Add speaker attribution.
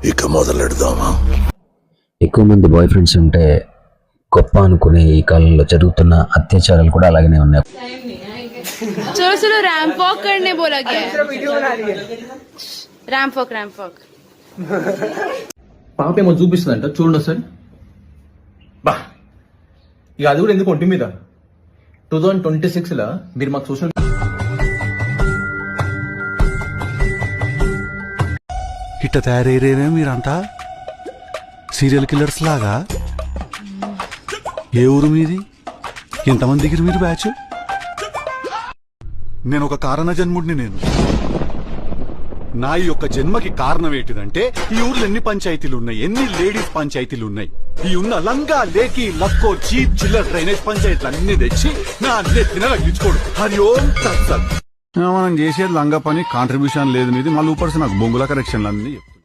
Speaker 1: ఇక మొదలెడదామా?
Speaker 2: ఎక్కువ మంది బాయ్ ఫ్రెండ్స్ ఉంటే గొప్ప అనుకునే ఈ కాలంలో జరుగుతున్న అత్యాచారాలు కూడా అలాగనే ఉన్నాయి.
Speaker 3: चलो चलो रैंप वॉक करने बोला गया है. रैंप वॉक
Speaker 4: పాప ఏమో చూపిస్తుందంట, చూడండి ఒకసారి. బా ఇక అది కూడా ఎందుకు ఒంటి మీద 2026 లా మీరు మాకు సోషల్
Speaker 5: ఇట్ట తయారయ్యేనే మీరంతా సీరియల్ కిల్లర్స్ లాగా. ఏ ఊరు మీది? ఎంతమంది దిగిరు మీరు బ్యాచ్? నేను ఒక కారణ జన్ముడిని. నేను నా యొక్క జన్మకి కారణం ఏంటిదంటే ఈ ఊర్లో ఎన్ని పంచాయతీలు ఉన్నాయి, ఎన్ని లేడీస్ పంచాయతీలు ఉన్నాయి. ఈ ఉన్న లంగా లేకి లక్కో చీప్ చిల్లర్ డ్రైనేజ్ పంచాయతీలు అన్ని తెచ్చి నా నెత్తిన తగ్గించుకోడు. హరి ఓం తత్సత్. మనం చేసేది లంగా పని, కాంట్రిబ్యూషన్ లేదు మీది. మళ్ళీ ఊపర్సి నాకు బొంగుల కరెక్షన్లు అన్ని చెప్తాను.